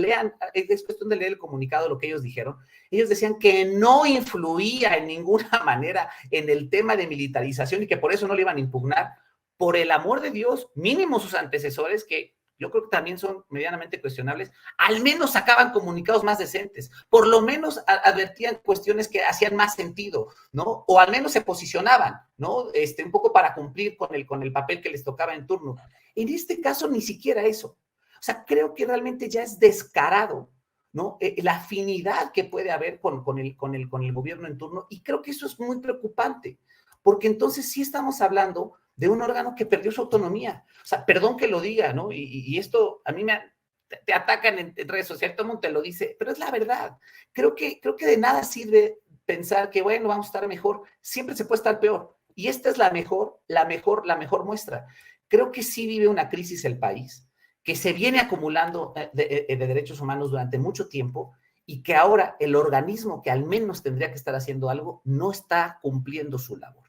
Speaker 3: es cuestión de leer el comunicado, lo que ellos dijeron. Ellos decían que no influía en ninguna manera en el tema de militarización y que por eso no le iban a impugnar. Por el amor de Dios, mínimo sus antecesores, que yo creo que también son medianamente cuestionables, al menos sacaban comunicados más decentes, por lo menos advertían cuestiones que hacían más sentido, ¿no? O al menos se posicionaban, ¿no? Un poco para cumplir con el papel que les tocaba en turno. En este caso, ni siquiera eso. O sea, creo que realmente ya es descarado, ¿no? La afinidad que puede haber con el gobierno en turno, y creo que eso es muy preocupante, porque entonces sí estamos hablando de un órgano que perdió su autonomía. O sea, perdón que lo diga, ¿no? Y esto a mí te atacan en redes sociales, todo el mundo te lo dice, pero es la verdad. Creo que de nada sirve pensar que, bueno, vamos a estar mejor. Siempre se puede estar peor. Y esta es la mejor muestra. Creo que sí vive una crisis el país, que se viene acumulando de derechos humanos durante mucho tiempo y que ahora el organismo que al menos tendría que estar haciendo algo no está cumpliendo su labor.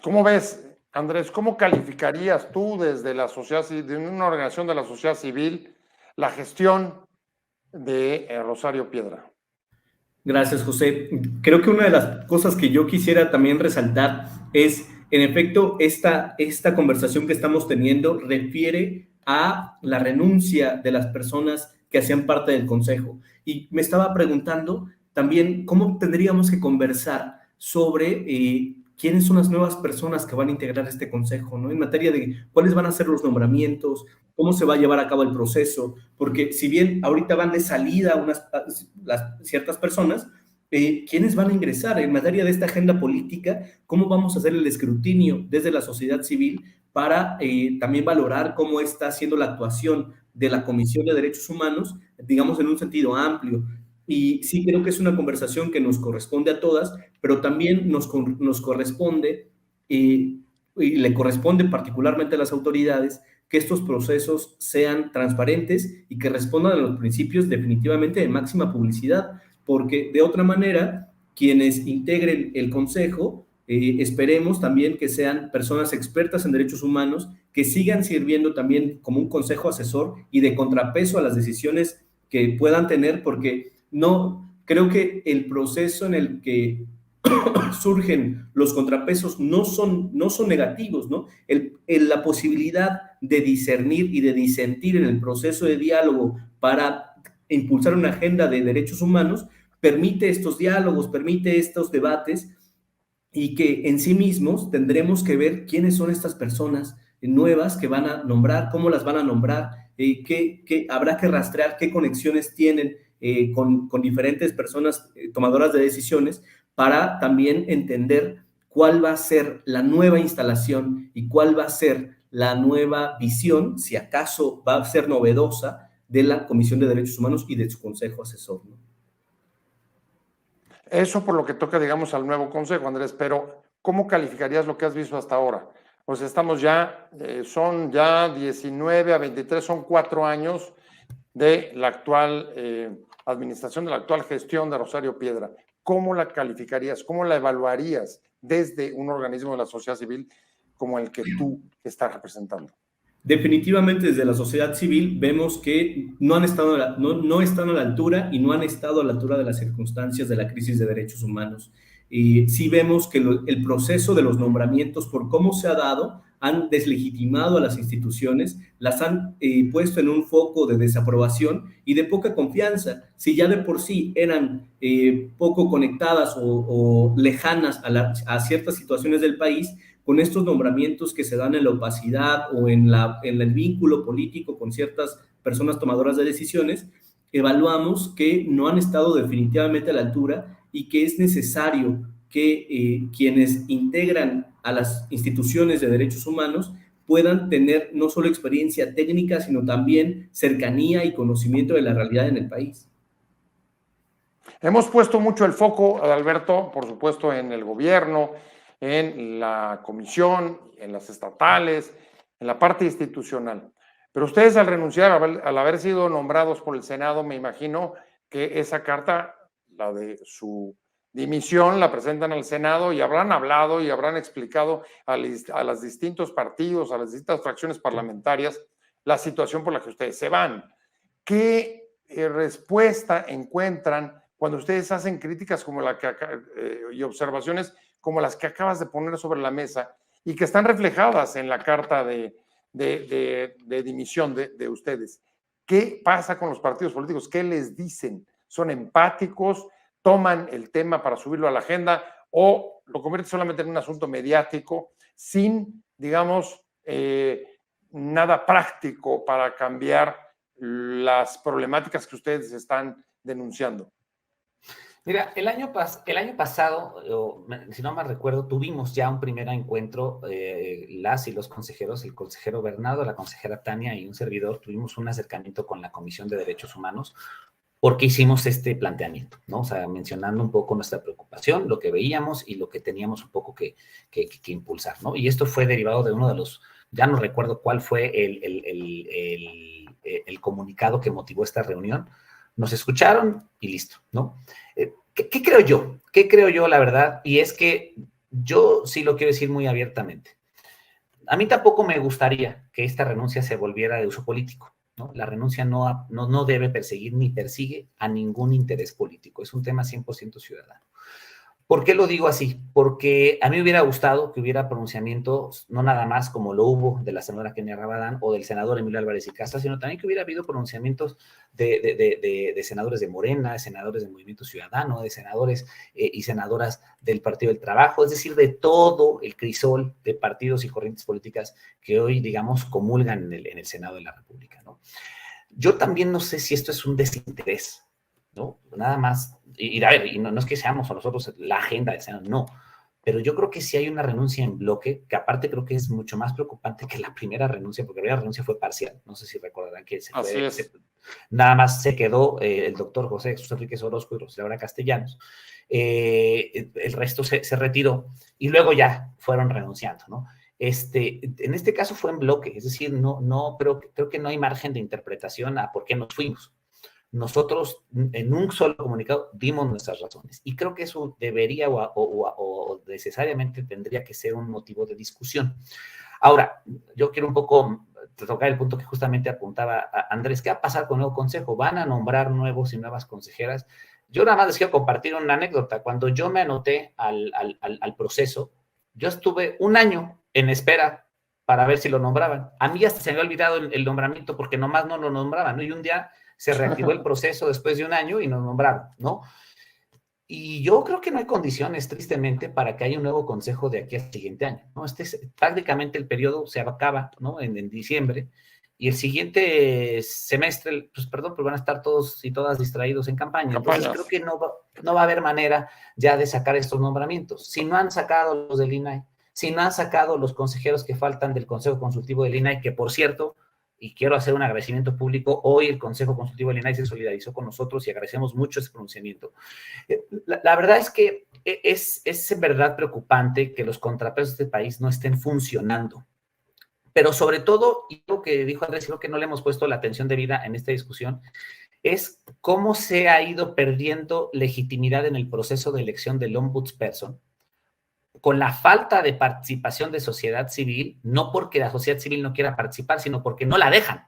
Speaker 2: ¿Cómo ves, Andrés? ¿Cómo calificarías tú desde la sociedad, de una organización de la sociedad civil, la gestión de Rosario Piedra?
Speaker 4: Gracias, José. Creo que una de las cosas que yo quisiera también resaltar es, en efecto, esta conversación que estamos teniendo refiere a la renuncia de las personas que hacían parte del Consejo. Y me estaba preguntando también cómo tendríamos que conversar sobre quiénes son las nuevas personas que van a integrar este consejo, ¿no? En materia de cuáles van a ser los nombramientos, cómo se va a llevar a cabo el proceso, porque si bien ahorita van de salida ciertas personas, ¿quiénes van a ingresar? En materia de esta agenda política, ¿cómo vamos a hacer el escrutinio desde la sociedad civil para también valorar cómo está haciendo la actuación de la Comisión de Derechos Humanos, digamos, en un sentido amplio? Y sí creo que es una conversación que nos corresponde a todas, pero también nos corresponde y le corresponde particularmente a las autoridades que estos procesos sean transparentes y que respondan a los principios definitivamente de máxima publicidad, porque de otra manera, quienes integren el Consejo, esperemos también que sean personas expertas en derechos humanos, que sigan sirviendo también como un consejo asesor y de contrapeso a las decisiones que puedan tener, porque no, creo que el proceso en el que surgen los contrapesos no son negativos, ¿no? La posibilidad de discernir y de disentir en el proceso de diálogo para impulsar una agenda de derechos humanos, permite estos diálogos, permite estos debates, y que en sí mismos tendremos que ver quiénes son estas personas nuevas que van a nombrar, cómo las van a nombrar, qué habrá que rastrear, qué conexiones tienen con diferentes personas tomadoras de decisiones, para también entender cuál va a ser la nueva instalación y cuál va a ser la nueva visión, si acaso va a ser novedosa, de la Comisión de Derechos Humanos y de su Consejo Asesor, ¿no?
Speaker 2: Eso por lo que toca, digamos, al nuevo consejo, Andrés, pero ¿cómo calificarías lo que has visto hasta ahora? Pues estamos ya, son ya 19 a 23, son 4 años de la actual administración, de la actual gestión de Rosario Piedra. ¿Cómo la calificarías? ¿Cómo la evaluarías desde un organismo de la sociedad civil como el que tú estás representando?
Speaker 4: Definitivamente desde la sociedad civil vemos que no están a la altura y no han estado a la altura de las circunstancias de la crisis de derechos humanos. Sí vemos que el proceso de los nombramientos, por cómo se ha dado, han deslegitimado a las instituciones, las han puesto en un foco de desaprobación y de poca confianza. Si ya de por sí eran poco conectadas o lejanas a ciertas situaciones del país, con estos nombramientos que se dan en la opacidad o en el vínculo político con ciertas personas tomadoras de decisiones, evaluamos que no han estado definitivamente a la altura y que es necesario que quienes integran a las instituciones de derechos humanos puedan tener no solo experiencia técnica, sino también cercanía y conocimiento de la realidad en el país.
Speaker 2: Hemos puesto mucho el foco, Alberto, por supuesto, en el gobierno, en la comisión, en las estatales, en la parte institucional. Pero ustedes al renunciar, al haber sido nombrados por el Senado, me imagino que esa carta, la de su dimisión, la presentan al Senado y habrán hablado y habrán explicado a los distintos partidos, a las distintas fracciones parlamentarias, la situación por la que ustedes se van. ¿Qué respuesta encuentran cuando ustedes hacen críticas como la que y observaciones como las que acabas de poner sobre la mesa y que están reflejadas en la carta de dimisión de ustedes? ¿Qué pasa con los partidos políticos? ¿Qué les dicen? ¿Son empáticos? ¿Toman el tema para subirlo a la agenda o lo convierten solamente en un asunto mediático sin, digamos, nada práctico para cambiar las problemáticas que ustedes están denunciando?
Speaker 3: Mira, el año pasado, si no mal recuerdo, tuvimos ya un primer encuentro, las y los consejeros, el consejero Bernardo, la consejera Tania y un servidor, tuvimos un acercamiento con la Comisión de Derechos Humanos porque hicimos este planteamiento, ¿no? O sea, mencionando un poco nuestra preocupación, lo que veíamos y lo que teníamos un poco que impulsar, ¿no? Y esto fue derivado de uno de los, ya no recuerdo cuál fue el comunicado que motivó esta reunión. Nos escucharon y listo, ¿no? ¿Qué creo yo? ¿Qué creo yo, la verdad? Y es que yo sí lo quiero decir muy abiertamente. A mí tampoco me gustaría que esta renuncia se volviera de uso político, ¿no? La renuncia no debe perseguir ni persigue a ningún interés político. Es un tema 100% ciudadano. ¿Por qué lo digo así? Porque a mí me hubiera gustado que hubiera pronunciamientos, no nada más como lo hubo de la senadora Kenia Rabadán o del senador Emilio Álvarez y Casas, sino también que hubiera habido pronunciamientos de senadores de Morena, de senadores del Movimiento Ciudadano, de senadores y senadoras del Partido del Trabajo, es decir, de todo el crisol de partidos y corrientes políticas que hoy, digamos, comulgan en el Senado de la República, ¿no? Yo también no sé si esto es un desinterés, ¿no? Nada más, y a ver, y no es que seamos nosotros la agenda del Senado, no, pero yo creo que sí hay una renuncia en bloque, que aparte creo que es mucho más preocupante que la primera renuncia, porque la primera renuncia fue parcial, no sé si recordarán que nada más se quedó el doctor José Jesús Enríquez Orozco y Rosalía Castellanos, el resto se retiró, y luego ya fueron renunciando, ¿no? En este caso fue en bloque, es decir, pero creo que no hay margen de interpretación a por qué nos fuimos. Nosotros en un solo comunicado dimos nuestras razones y creo que eso debería o necesariamente tendría que ser un motivo de discusión. Ahora, yo quiero un poco tocar el punto que justamente apuntaba Andrés. ¿Qué va a pasar con el nuevo consejo? ¿Van a nombrar nuevos y nuevas consejeras? Yo nada más les quiero compartir una anécdota. Cuando yo me anoté al proceso, yo estuve un año en espera para ver si lo nombraban. A mí hasta se me había olvidado el nombramiento porque nomás no lo nombraban, ¿no? Y un día se reactivó el proceso después de un año y nos nombraron, ¿no? Y yo creo que no hay condiciones, tristemente, para que haya un nuevo consejo de aquí al siguiente año, ¿no? Prácticamente el periodo se acaba, ¿no? En diciembre, y el siguiente semestre, pues perdón, pues van a estar todos y todas distraídos en campaña. Entonces creo que no va a haber manera ya de sacar estos nombramientos. Si no han sacado los del INAI, si no han sacado los consejeros que faltan del Consejo Consultivo del INAI, que por cierto, y quiero hacer un agradecimiento público, hoy el Consejo Consultivo del INAI se solidarizó con nosotros y agradecemos mucho ese pronunciamiento. La verdad es que es en verdad preocupante que los contrapesos de este país no estén funcionando. Pero sobre todo, y lo que dijo Andrés, creo que no le hemos puesto la atención debida en esta discusión, es cómo se ha ido perdiendo legitimidad en el proceso de elección del ombudsperson con la falta de participación de sociedad civil, no porque la sociedad civil no quiera participar, sino porque no la dejan.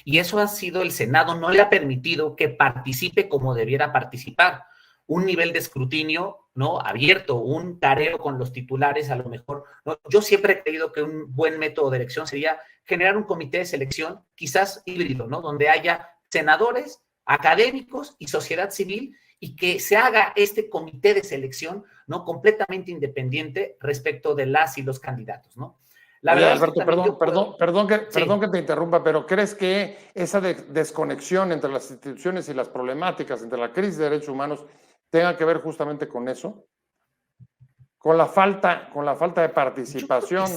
Speaker 3: Y eso ha sido, el Senado no le ha permitido que participe como debiera participar. Un nivel de escrutinio, ¿no? Abierto, un careo con los titulares, a lo mejor, ¿no? Yo siempre he creído que un buen método de elección sería generar un comité de selección, quizás híbrido, ¿no? Donde haya senadores, académicos y sociedad civil, y que se haga este comité de selección, ¿no? Completamente independiente respecto de las y los candidatos, ¿no?
Speaker 2: La verdad, Alberto, es que perdón que te interrumpa, pero ¿crees que esa desconexión entre las instituciones y las problemáticas, entre la crisis de derechos humanos, tenga que ver justamente con eso? Con la falta de participación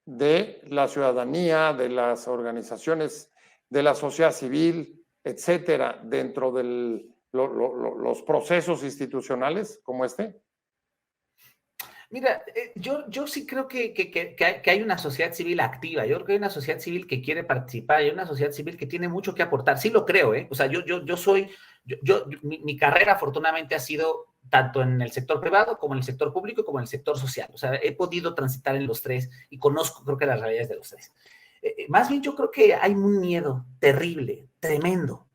Speaker 2: de la ciudadanía, de las organizaciones, de la sociedad civil, etcétera, dentro de los procesos institucionales como este.
Speaker 3: Mira, yo sí creo que hay una sociedad civil activa. Yo creo que hay una sociedad civil que quiere participar, hay una sociedad civil que tiene mucho que aportar. Sí lo creo, ¿eh? O sea, mi carrera afortunadamente ha sido tanto en el sector privado como en el sector público como en el sector social. O sea, he podido transitar en los tres y conozco, creo que las realidades de los tres. Más bien yo creo que hay un miedo terrible, tremendo,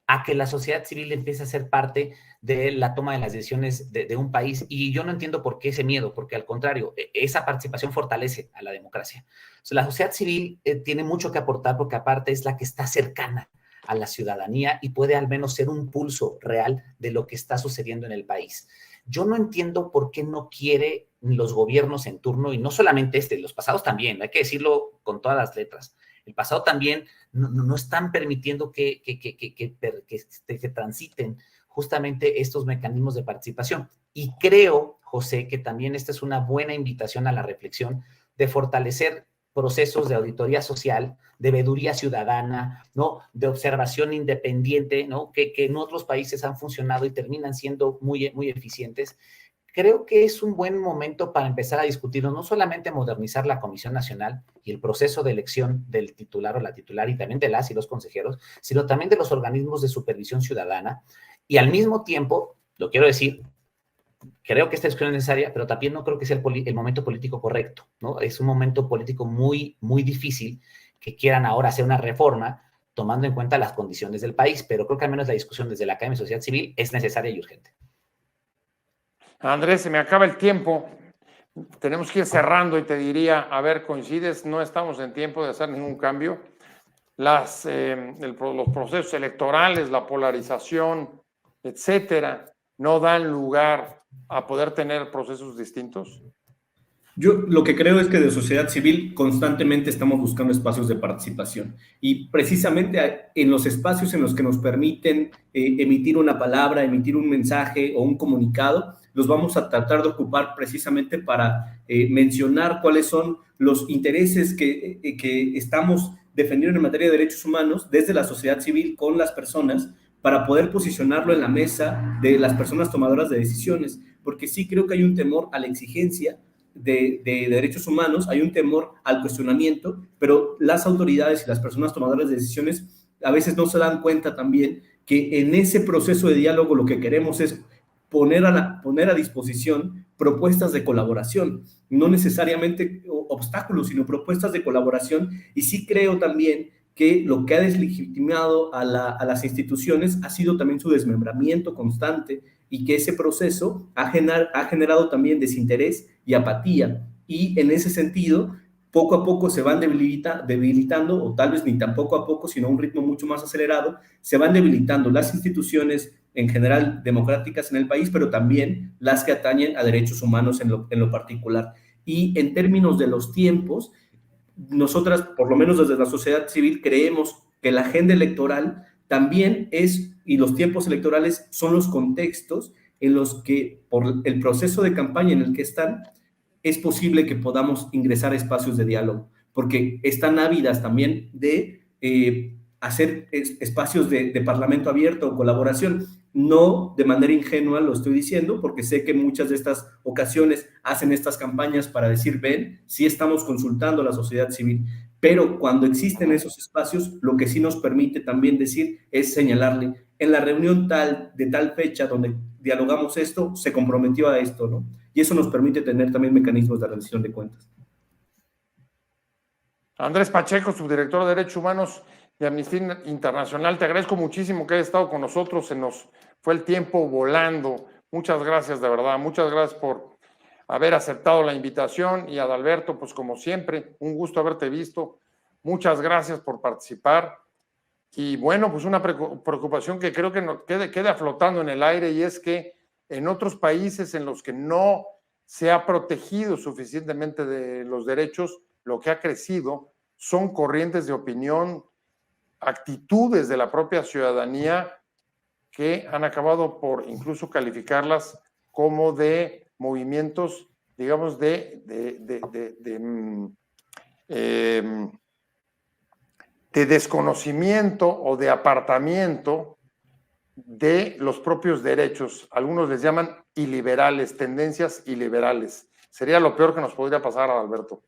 Speaker 3: a que la sociedad civil empiece a ser parte de la toma de las decisiones de un país. Y yo no entiendo por qué ese miedo, porque al contrario, esa participación fortalece a la democracia. O sea, la sociedad civil tiene mucho que aportar porque aparte es la que está cercana a la ciudadanía y puede al menos ser un pulso real de lo que está sucediendo en el país. Yo no entiendo por qué no quiere los gobiernos en turno, y no solamente los pasados también, hay que decirlo con todas las letras. El pasado también no están permitiendo que transiten justamente estos mecanismos de participación. Y creo, José, que también esta es una buena invitación a la reflexión de fortalecer procesos de auditoría social, de veeduría ciudadana, ¿no? De observación independiente, ¿no? Que en otros países han funcionado y terminan siendo muy, muy eficientes. Creo que es un buen momento para empezar a discutir, no solamente modernizar la Comisión Nacional y el proceso de elección del titular o la titular y también de las y los consejeros, sino también de los organismos de supervisión ciudadana. Y al mismo tiempo, lo quiero decir, creo que esta discusión es necesaria, pero también no creo que sea el momento político correcto, ¿no? Es un momento político muy, muy difícil que quieran ahora hacer una reforma tomando en cuenta las condiciones del país, pero creo que al menos la discusión desde la Academia de Sociedad Civil es necesaria y urgente.
Speaker 2: Andrés, se me acaba el tiempo. Tenemos que ir cerrando y te diría, a ver, ¿coincides? No estamos en tiempo de hacer ningún cambio. Los procesos electorales, la polarización, etcétera, no dan lugar a poder tener procesos distintos.
Speaker 4: Yo lo que creo es que de sociedad civil constantemente estamos buscando espacios de participación y precisamente en los espacios en los que nos permiten emitir una palabra, emitir un mensaje o un comunicado, los vamos a tratar de ocupar precisamente para mencionar cuáles son los intereses que estamos defendiendo en materia de derechos humanos desde la sociedad civil con las personas para poder posicionarlo en la mesa de las personas tomadoras de decisiones, porque sí creo que hay un temor a la exigencia de derechos humanos, hay un temor al cuestionamiento, pero las autoridades y las personas tomadoras de decisiones a veces no se dan cuenta también que en ese proceso de diálogo lo que queremos es poner a disposición propuestas de colaboración, no necesariamente obstáculos, sino propuestas de colaboración. Y sí creo también que lo que ha deslegitimado a las instituciones ha sido también su desmembramiento constante y que ese proceso ha generado también desinterés y apatía. Y en ese sentido, poco a poco se van debilitando, o tal vez ni tan poco a poco, sino a un ritmo mucho más acelerado, se van debilitando las instituciones en general democráticas en el país, pero también las que atañen a derechos humanos en lo particular. Y en términos de los tiempos, nosotras, por lo menos desde la sociedad civil, creemos que la agenda electoral también es, y los tiempos electorales son los contextos en los que, por el proceso de campaña en el que están, es posible que podamos ingresar a espacios de diálogo, porque están ávidas también de hacer espacios de parlamento abierto o colaboración. No de manera ingenua lo estoy diciendo, porque sé que muchas de estas ocasiones hacen estas campañas para decir, ven, sí estamos consultando a la sociedad civil, pero cuando existen esos espacios, lo que sí nos permite también decir es señalarle, en la reunión de tal fecha donde dialogamos esto, se comprometió a esto, ¿no? Y eso nos permite tener también mecanismos de rendición de cuentas.
Speaker 2: Andrés Pacheco, subdirector de Derechos Humanos de Amnistía Internacional, te agradezco muchísimo que hayas estado con nosotros, se nos fue el tiempo volando. Muchas gracias, de verdad, muchas gracias por haber aceptado la invitación, y Adalberto, pues como siempre, un gusto haberte visto, muchas gracias por participar. Y bueno, pues una preocupación que creo que queda flotando en el aire, y es que en otros países en los que no se ha protegido suficientemente de los derechos, lo que ha crecido son corrientes de opinión, actitudes de la propia ciudadanía que han acabado por incluso calificarlas como de movimientos, digamos, de desconocimiento o de apartamiento de los propios derechos. Algunos les llaman iliberales, tendencias iliberales. Sería lo peor que nos podría pasar, Alberto.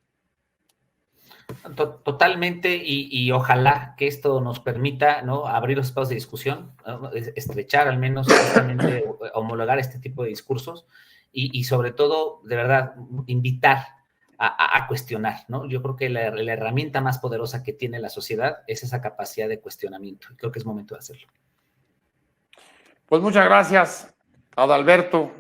Speaker 3: Totalmente, y ojalá que esto nos permita, ¿no?, abrir los espacios de discusión, ¿no?, estrechar al menos, justamente, homologar este tipo de discursos, y sobre todo, de verdad, invitar a cuestionar, ¿no? Yo creo que la herramienta más poderosa que tiene la sociedad es esa capacidad de cuestionamiento, y creo que es momento de hacerlo.
Speaker 2: Pues muchas gracias, Adalberto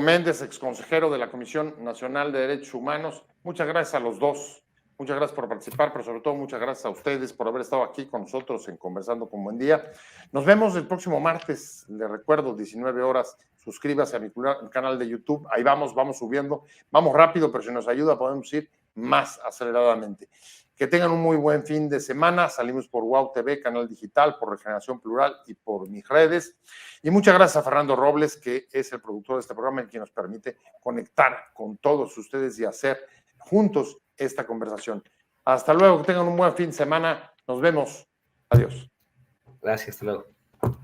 Speaker 2: Méndez, exconsejero de la Comisión Nacional de Derechos Humanos. Muchas gracias a los dos. Muchas gracias por participar, pero sobre todo muchas gracias a ustedes por haber estado aquí con nosotros en Conversando con Buen Día. Nos vemos el próximo martes, les recuerdo, 19 horas. Suscríbase a mi canal de YouTube, ahí vamos subiendo. Vamos rápido, pero si nos ayuda podemos ir más aceleradamente. Que tengan un muy buen fin de semana. Salimos por WOW TV, canal digital, por Regeneración Plural y por mis redes. Y muchas gracias a Fernando Robles, que es el productor de este programa y quien nos permite conectar con todos ustedes y hacer juntos esta conversación. Hasta luego, que tengan un buen fin de semana. Nos vemos. Adiós.
Speaker 3: Gracias, hasta luego.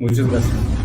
Speaker 4: Muchas gracias.